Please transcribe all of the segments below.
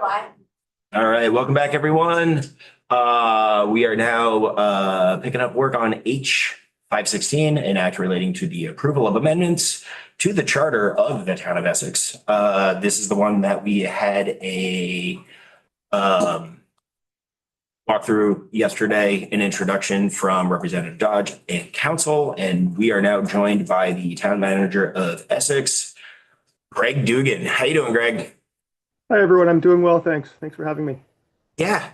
All right, welcome back, everyone. We are now picking up work on H 516, an act relating to the approval of amendments to the charter of the town of Essex. This is the one that we had a walk through yesterday, an introduction from Representative Dodge and council, and we are now joined by the town manager of Essex, Greg Dugan. How you doing, Greg? Hi, everyone. I'm doing well. Thanks. Thanks for having me. Yeah.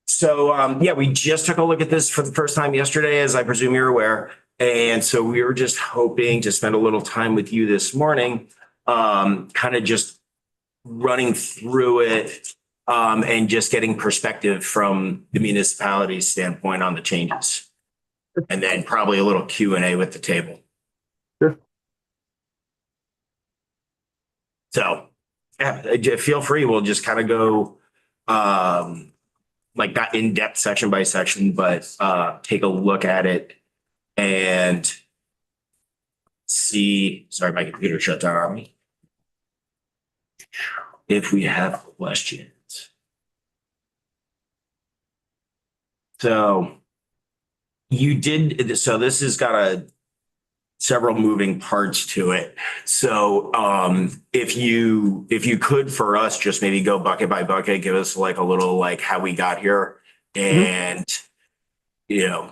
So, yeah, we just took a look at this for the first time yesterday, as I presume you're aware. And so we were just hoping to spend a little time with you this morning, kind of just running through it, and just getting perspective from the municipality's standpoint on the changes. And then probably a little Q&A with the table. Sure. So, yeah, feel free. We'll just kind of go, like not in depth section by section, but take a look at it and see. Sorry, my computer shut down on me. If we have questions. So this has got several moving parts to it. So if you could for us just maybe go bucket by bucket, give us like a little like how we got here and the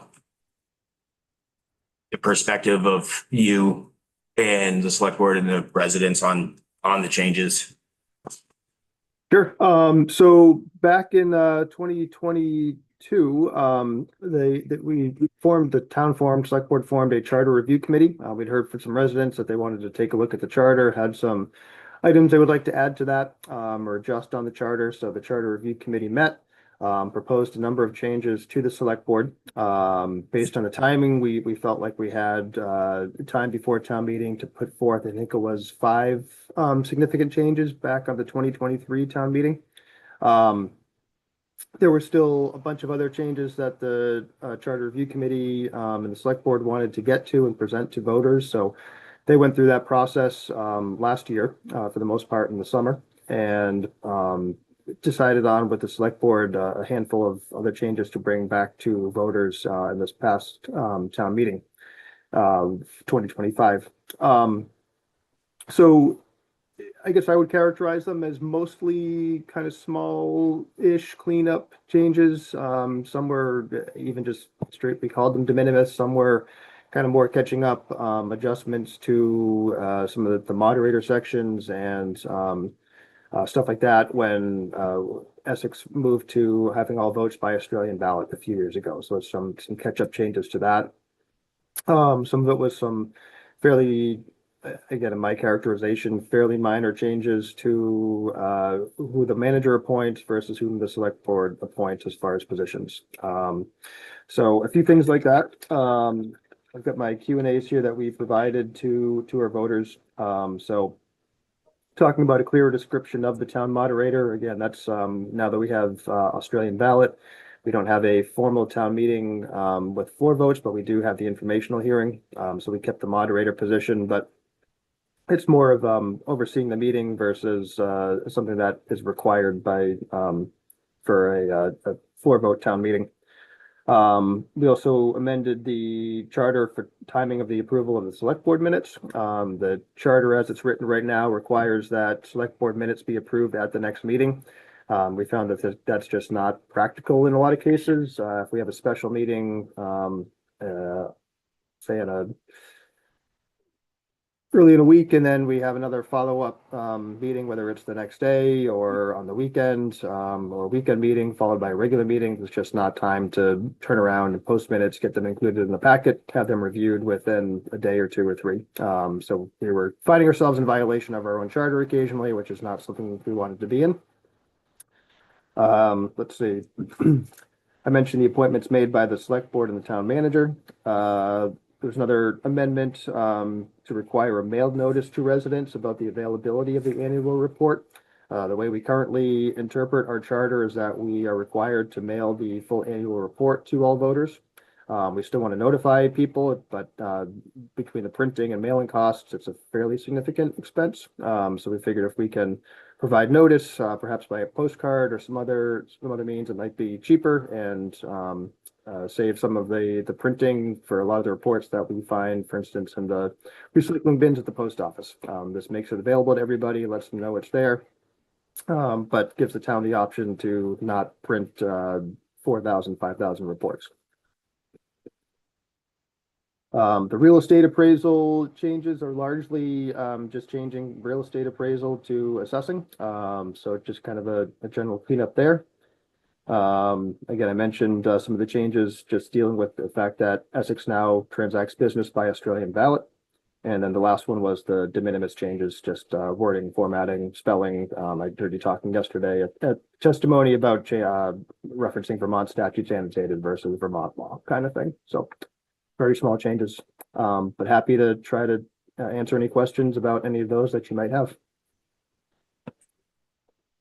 perspective of you and the select board and the residents on the changes. Sure. So back in 2022, the town select board formed a charter review committee. We'd heard from some residents that they wanted to take a look at the charter, had some items they would like to add to that or adjust on the charter. So the charter review committee met, proposed a number of changes to the select board. Based on the timing, we felt like we had time before town meeting to put forth, I think it was 5 significant changes back on the 2023 town meeting. There were still a bunch of other changes that the charter review committee and the select board wanted to get to and present to voters. So they went through that process last year for the most part in the summer and decided on with the select board a handful of other changes to bring back to voters in this past town meeting 2025. So I guess I would characterize them as mostly kind of small-ish cleanup changes. Some were even just straight, we called them de minimis. Some were kind of more catching up adjustments to some of the moderator sections and stuff like that when Essex moved to having all votes by Australian ballot a few years ago. So some catch-up changes to that. Some of it was some fairly, again, in my characterization, fairly minor changes to who the manager appoints versus whom the select board appoints as far as positions. So a few things like that. I've got my Q&As here that we provided to our voters. So talking about a clearer description of the town moderator. Again, that's now that we have Australian ballot, we don't have a formal town meeting with 4 votes, but we do have the informational hearing. So we kept the moderator position, but it's more of overseeing the meeting versus something that is required by for a 4-vote town meeting. We also amended the charter for timing of the approval of the select board minutes. The charter as it's written right now requires that select board minutes be approved at the next meeting. We found that that's just not practical in a lot of cases. If we have a special meeting, say early in a week, and then we have another follow-up meeting, whether it's the next day or on the weekend, or a weekend meeting followed by a regular meeting. There's just not time to turn around and post minutes, get them included in the packet, have them reviewed within a day or 2 or 3. So we were finding ourselves in violation of our own charter occasionally, which is not something we wanted to be in. Let's see. I mentioned the appointments made by the select board and the town manager. There's another amendment to require a mailed notice to residents about the availability of the annual report. The way we currently interpret our charter is that we are required to mail the full annual report to all voters. We still want to notify people, but between the printing and mailing costs, it's a fairly significant expense. So we figured if we can provide notice, perhaps by a postcard or some other means. It might be cheaper and save some of the printing for a lot of the reports that we find, for instance, in the recycling bins at the post office. This makes it available to everybody, lets them know it's there, but gives the town the option to not print 4,000, 5,000 reports. The real estate appraisal changes are largely just changing real estate appraisal to assessing. So just kind of a general cleanup there. Again, I mentioned some of the changes just dealing with the fact that Essex now transacts business by Australian ballot. And then the last one was the de minimis changes, just wording, formatting, spelling. I heard you talking yesterday at testimony about referencing Vermont statutes annotated versus Vermont law kind of thing. So very small changes, but happy to try to answer any questions about any of those that you might have.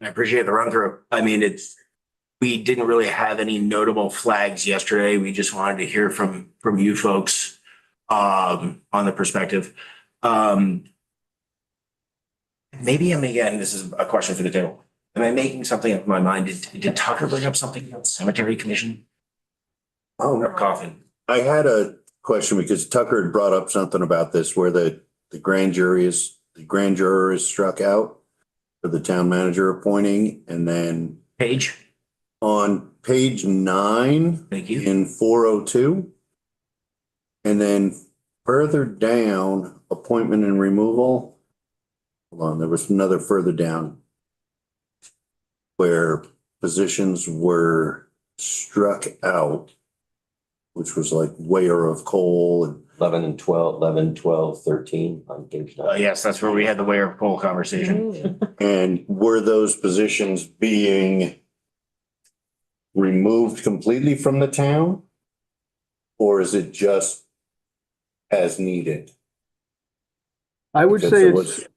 I appreciate the run through. I mean, we didn't really have any notable flags yesterday. We just wanted to hear from you folks on the perspective. Maybe again, this is a question for the table. Am I making something up in my mind? Did Tucker bring up something about cemetery commission? Oh, Or coffin? I had a question because Tucker had brought up something about this where the grand juror is struck out for the town manager appointing, and then Page? on page 9 Thank you. in 402, and then further down, appointment and removal. Hold on, there was another further down where positions were struck out, which was like weigher of coal and 11 and 12, 13 on page 9. Yes, that's where we had the Ware poll conversation. And were those positions being removed completely from the town? Or is it just as needed? I would Because say it it's, was-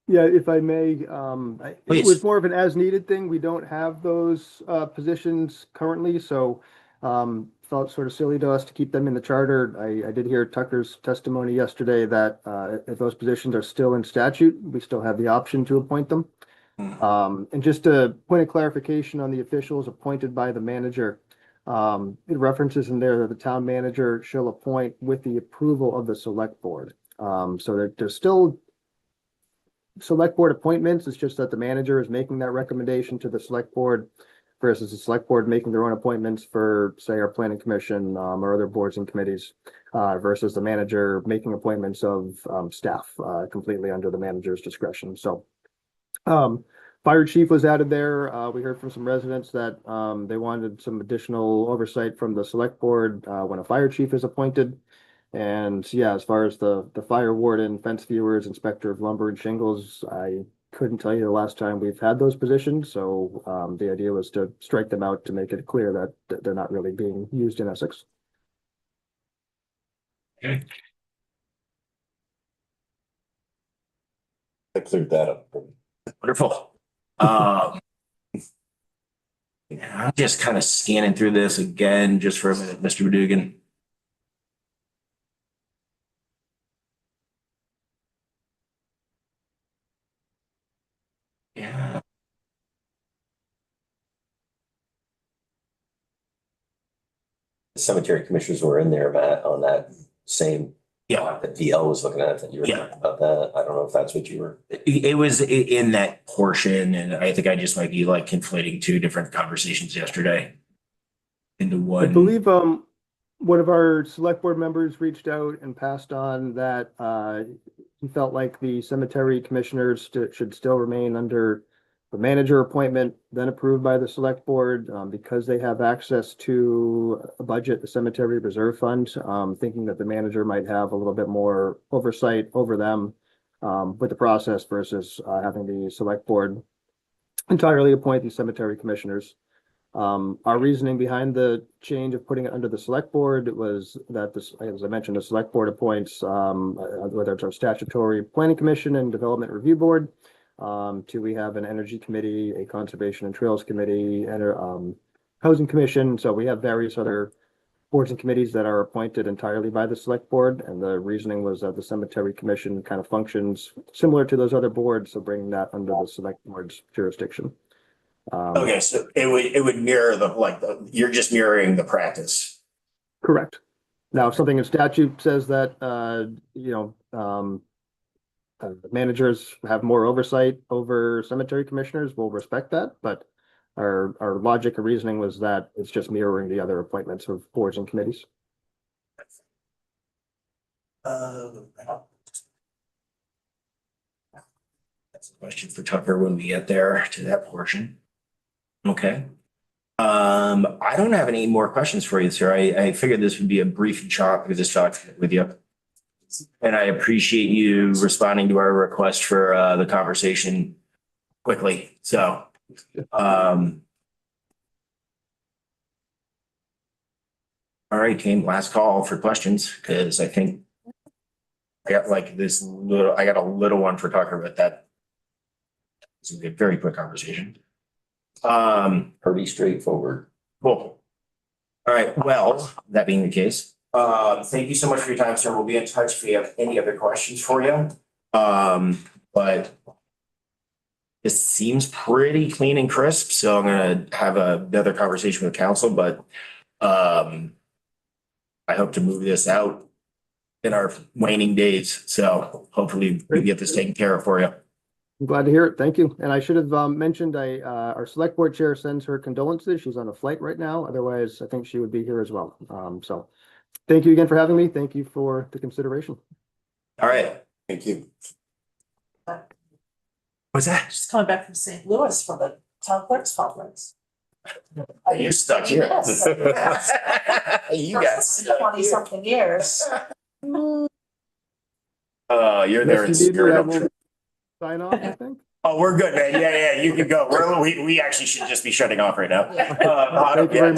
yeah, if I may, it Please. was more of an as needed thing. We don't have those positions currently, so felt sort of silly to us to keep them in the charter. I did hear Tucker's testimony yesterday that if those positions are still in statute, we still have the option to appoint them. And just a point of clarification on the officials appointed by the manager, it references in there that the town manager shall appoint with the approval of the select board. So there's still select board appointments. It's just that the manager is making that recommendation to the select board versus the select board making their own appointments for, say, our planning commission or other boards and committees versus the manager making appointments of staff completely under the manager's discretion. So fire chief was added there. We heard from some residents that they wanted some additional oversight from the select board when a fire chief is appointed. And yeah, as far as the fire warden, fence viewers, inspector of lumber and shingles, I couldn't tell you the last time we've had those positions. So the idea was to strike them out to make it clear that they're not really being used in Essex. Okay. I cleared that up. Wonderful. Yeah, I'm just kind of scanning through this again, just for a minute, Mr. Dugan. Yeah, The cemetery commissioners were in there, Matt, on that same. yeah. That DL was looking at, that you were Yeah. talking about that. I don't know if that's what you were. It was in that portion, and I think I just might be like conflating two different conversations yesterday into I one. believe one of our select board members reached out and passed on that he felt like the cemetery commissioners should still remain under the manager appointment, then approved by the select board because they have access to a budget, the cemetery reserve fund, thinking that the manager might have a little bit more oversight over them with the process versus having the select board entirely appoint these cemetery commissioners. Our reasoning behind the change of putting it under the select board was that this, as I mentioned, the select board appoints, whether it's our statutory planning commission and development review board, we have an energy committee, a conservation and trails committee, and housing commission. So we have various other boards and committees that are appointed entirely by the select board. And the reasoning was that the cemetery commission kind of functions similar to those other boards, so bringing that under the select board's jurisdiction. Okay, so it would mirror you're just mirroring the practice. Correct. Now, if something in statute says that, managers have more oversight over cemetery commissioners, we'll respect that, but our logic and reasoning was that it's just mirroring the other appointments of boards and committees. That's a question for Tucker when we get there to that portion. Okay. I don't have any more questions for you, sir. I figured this would be a brief chat with this document with you. And I appreciate you responding to our request for the conversation quickly. So, all right, Kane, last call for questions, because I think I got a little one for Tucker, but that is a very quick conversation. Pretty straightforward. Cool. All right, well, that being the case, thank you so much for your time, sir. We'll be in touch if we have any other questions for you. But this seems pretty clean and crisp, so I'm gonna have another conversation with council, but I hope to move this out in our waning days, so hopefully we can get this taken care of for you. I'm glad to hear it. Thank you. And I should have mentioned our select board chair sends her condolences. She's on a flight right now. Otherwise, I think she would be here as well. So thank you again for having me. Thank you for the consideration. All right. Thank you. What's that? Just coming back from St. Louis for the town clerk's conference. You're stuck here. Yes. You guys. 20-something years. You're there in Yes, indeed, spirit. I I'm will sure. sign off, I think. Oh, we're good, man. Yeah, you can go. We actually should just be shutting off right now. Yeah. Thank you very much.